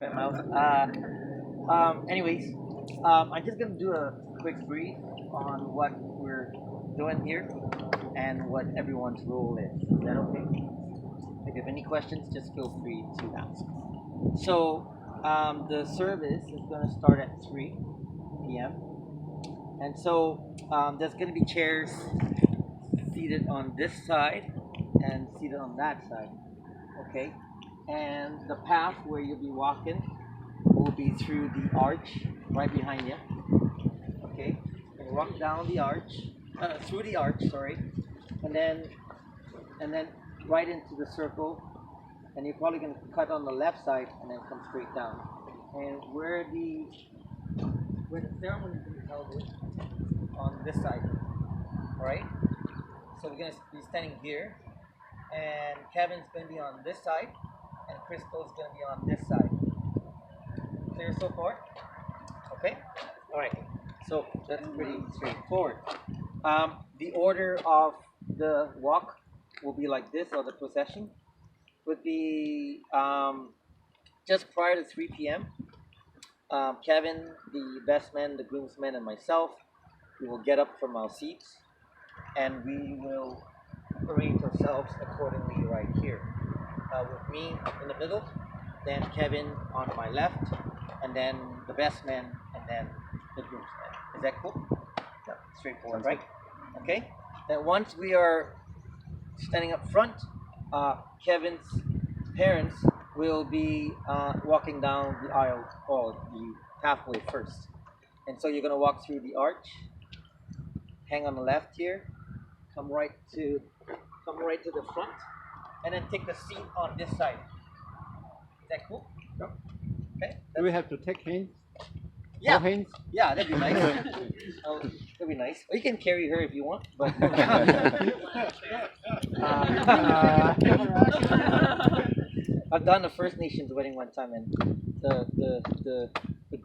My mouth. Anyways, I'm just gonna do a quick brief on what we're doing here and what everyone's role is. Is that okay? If you have any questions, just feel free to ask. So, the service is gonna start at 3 p.m. And so, there's gonna be chairs seated on this side and seated on that side. Okay, and the path where you'll be walking will be through the arch right behind you. Okay, and walk down the arch, through the arch, sorry, and then right into the circle, and you're probably gonna cut on the left side and then come straight down. And where the ceremony is gonna be held is on this side. All right. So we're gonna be standing here, and Kevin's gonna be on this side, and Crystal's gonna be on this side. Clear so far? Okay. All right. So that's pretty straightforward. The order of the walk will be like this, or the procession would be just prior to 3 p.m. Kevin, the best man, the groomsman, and myself, we will get up from our seats, and we will arrange ourselves accordingly right here. With me in the middle, then Kevin on my left, and then the best man, and then the groomsman. Is that cool? Yeah, straightforward, right? Okay. Then once we are standing up front, Kevin's parents will be walking down the aisle or the pathway first. And so you're gonna walk through the arch, hang on the left here, come right to the front, and then take the seat on this side. Is that cool? Yep. Okay. Do we have to take hands? Yeah. Hold hands? Yeah, that'd be nice. Oh, that'd be nice. Or you can carry her if you want, but I've done a First Nations wedding one time, and the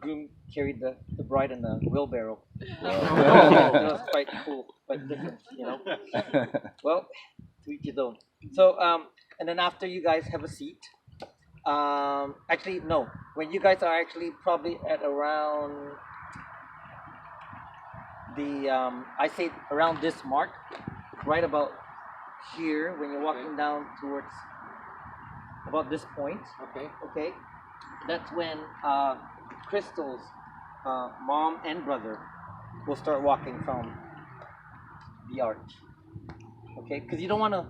groom carried the bride in a wheelbarrow. It was quite cool, quite different, you know. Well, to each his own. So, and then after you guys have a seat, actually no, when you guys are actually probably at around the I say around this mark, right about here, when you're walking down towards about this point. Okay. Okay, that's when Crystal's mom and brother will start walking from the arch. Okay, because you don't want to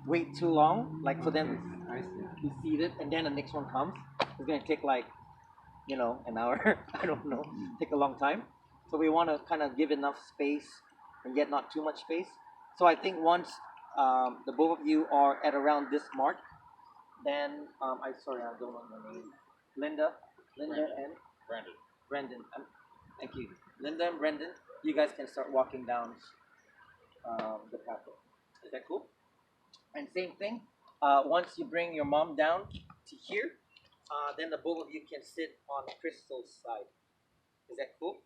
wait too long, like for them I see. to be seated, and then the next one comes. It's gonna take like an hour. I don't know, take a long time. So we want to kind of give enough space and yet not too much space. So I think once the both of you are at around this mark, then I don't know the name. Linda and Brendan. Thank you, Linda and Brendan. You guys can start walking down the pathway. Is that cool? And same thing. Once you bring your mom down to here, then the both of you can sit on Crystal's side. Is that cool?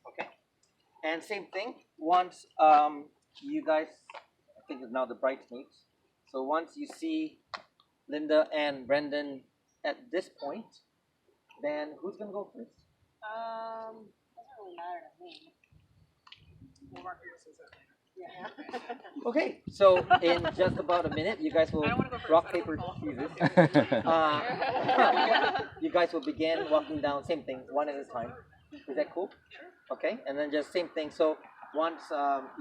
Okay. And same thing. Once you guys, I think it's now the bridesmaids. So once you see Linda and Brendan at this point, then who's gonna go first? Doesn't really matter to me. We'll mark yours as that later. Yeah. Okay, so in just about a minute, you guys will I don't want to go first. rock I don't paper wanna scissors. fall. You guys will begin walking down, same thing, one at a time. Is that cool? Okay, and then just same thing. So once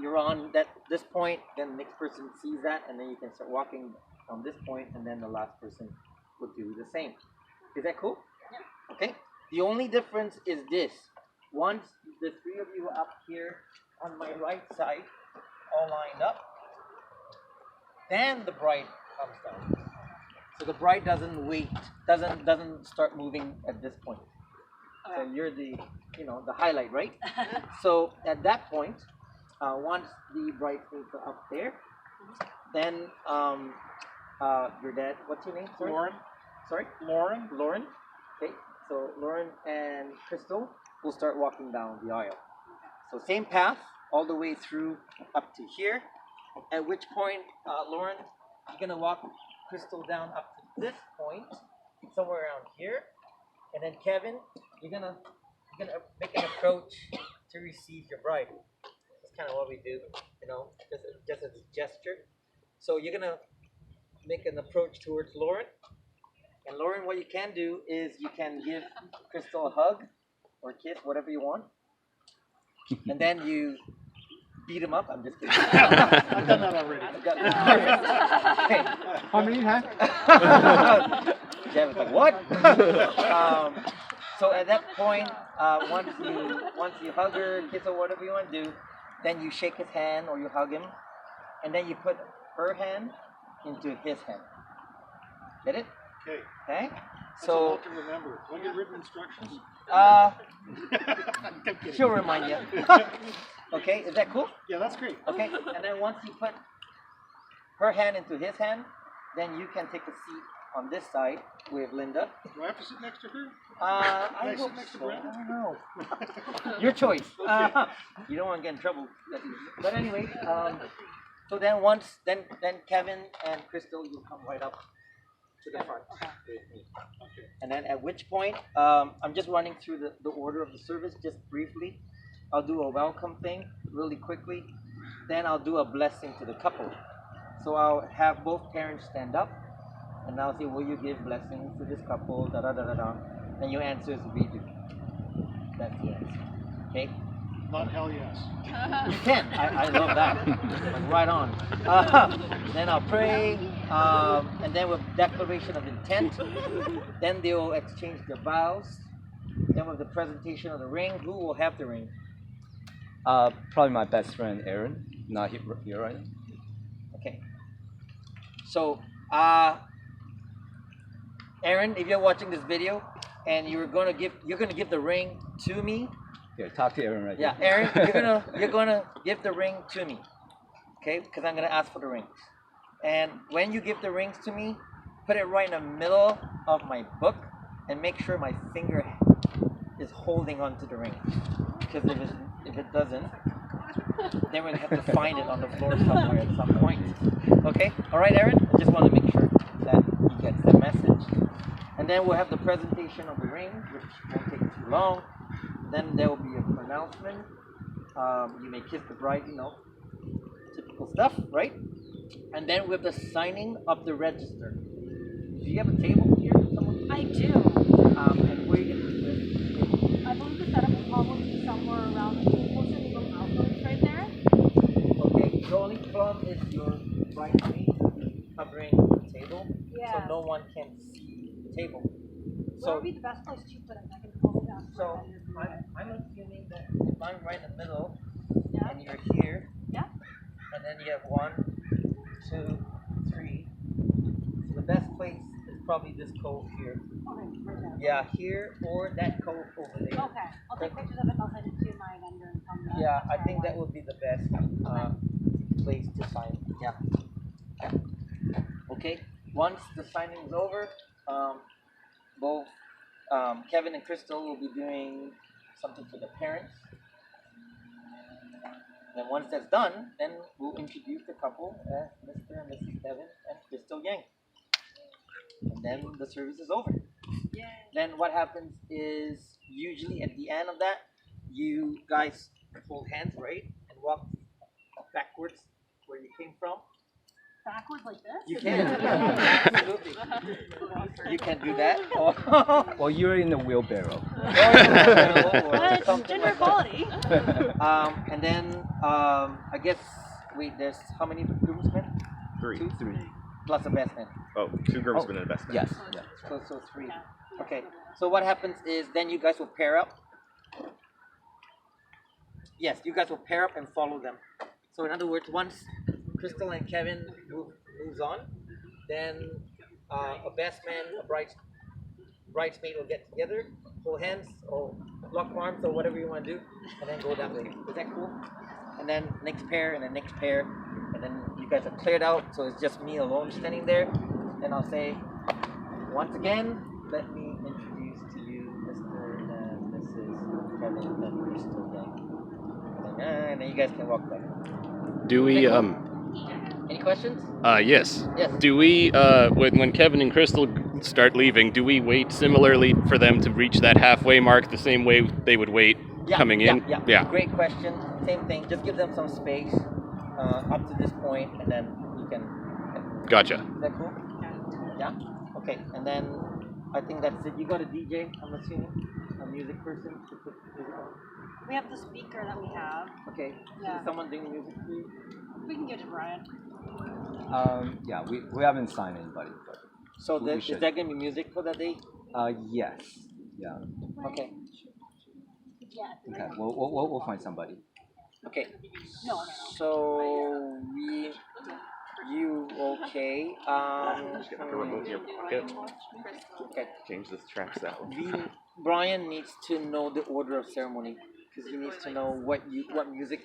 you're on this point, then the next person sees that, and then you can start walking from this point, and then the last person will do the same. Is that cool? Yeah. Okay. The only difference is this: once the three of you are up here on my right side, all lined up, then the bride comes down. So the bride doesn't wait, doesn't start moving at this point. So you're the highlight, right? So at that point, once the bridesmaids are up there, then your dad, what's your name? Sorry? Lauren? Sorry? Lauren? Lauren. Okay. So Lauren and Crystal will start walking down the aisle. So same path all the way through up to here. At which point, Lauren, you're gonna walk Crystal down up to this point, somewhere around here, and then Kevin, you're gonna make an approach to receive your bride. That's kind of what we do, just as a gesture. So you're gonna make an approach towards Lauren, and Lauren, what you can do is you can give Crystal a hug or kiss, whatever you want, and then you beat him up. I'm just kidding. I've done that already. Okay. How many have? Kevin's like, what? So at that point, once you hug her, kiss her, whatever you want to do, then you shake his hand or you hug him, and then you put her hand into his hand. Get it? Okay. Okay. That's a So lot to remember. Do I get written instructions? she'll remind you. Okay, is that cool? Yeah, that's great. Okay, and then once you put her hand into his hand, then you can take a seat on this side with Linda. Do I have to sit next to her? I I hope sit next to so. I Brandon? don't know. Your choice. You don't want to get in trouble. But anyway, so then Kevin and Crystal, you come right up to the front with me. Okay. And then at which point, I'm just running through the order of the service just briefly. I'll do a welcome thing really quickly. Then I'll do a blessing to the couple. So I'll have both parents stand up, and I'll say, will you give blessings to this couple, da da da da da. And your answer is we do. That's the answer. Okay? Not hell yes. You can. I love that. Like, right on. Then I'll pray, and then with declaration of intent, then they will exchange their vows. Then with the presentation of the ring, who will have the ring? Probably my best friend Aaron. Not here right now. Okay. So, Aaron, if you're watching this video and you're gonna give the ring to me. Here, talk to Aaron right Yeah, now. Aaron, you're gonna give the ring to me. Okay? Because I'm gonna ask for the rings. And when you give the rings to me, put it right in the middle of my book and make sure my finger is holding onto the ring. Because if it doesn't, then we'll have to find it on the floor somewhere at some point. Okay? Alright, Aaron? I just want to make sure that he gets the message. And then we'll have the presentation of the ring, which won't take too long. Then there will be a pronouncement. You may kiss the bride, typical stuff, right? And then with the signing of the register. Do you have a table here? Someone? I do. And where are you going to do this? I believe the setup will probably be somewhere around the closer to the outdoors right there. Okay, the only problem is your bridesmaid covering the table, Yeah. so no one can see the table. Where would be the best place to put it? I can probably ask for So it. I'm assuming that if I'm right in the middle Yeah. and you're here, Yeah. and then you have 1, 2, 3. So the best place is probably this cove here. Okay, right there. Yeah, here or that cove over there. Okay. I'll take pictures of it and I'll send it to my vendor and come back. Yeah, I think that would be the best place to sign. Yeah. Okay. Once the signing is over, both Kevin and Crystal will be doing something for the parents. Then once that's done, then we'll introduce the couple as Mr. and Mrs. Kevin and Crystal Yang. And then the service is over. Yay. Then what happens is usually at the end of that, you guys hold hands, right? And walk backwards where you came from. Backwards like this? You can. Absolutely. You can do that. Or Well, you're in the wheelbarrow. It's gender equality. And then I guess there's how many groomsmen? Three. Three. Plus a best man. Oh, two groomsmen and a best man. Yes. Yeah. So 3. Okay. So what happens is then you guys will pair up. Yes, you guys will pair up and follow them. So in other words, once Crystal and Kevin moves on, then a best man, a bridesmaid will get together, hold hands or lock arms or whatever you want to do, and then go that way. Is that cool? And then next pair and the next pair, and then you guys are cleared out, so it's just me alone standing there. Then I'll say, once again, let me introduce to you Mr. and Mrs. Kevin and Crystal Yang. And then you guys can walk back. Do we Any questions? yes. Yes. Do we when Kevin and Crystal start leaving, do we wait similarly for them to reach that halfway mark the same way they would wait coming in? Yeah. Great question. Same thing. Just give them some space up to this point, and then you can. Gotcha. Is that cool? Yeah. Okay. And then I think that's it. You got a DJ, I'm assuming, a music person to put music on. We have the speaker that we have. Okay. Yeah. Is someone doing music for you? We can give it to Brian. Yeah, we haven't signed anybody, but So we is should. there gonna be music for that day? Yes. Yeah. Okay. Yeah. Okay. We'll find somebody. Okay. No. So you okay? Remove your pocket. Okay. Change this track sound. Brian needs to know the order of ceremony because he needs to know what music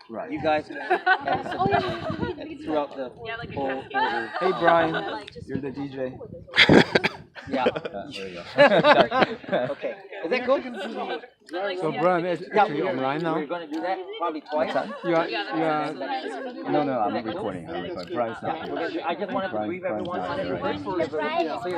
Right. you guys want and throughout the whole order. Hey Brian, you're the DJ. Yeah. There you go. Okay. Is that cool? So Brian is actually online now. We're gonna do that probably twice. You are No, I'm recording. Brian's not. I just wanted to brief everyone on it first so you have a clear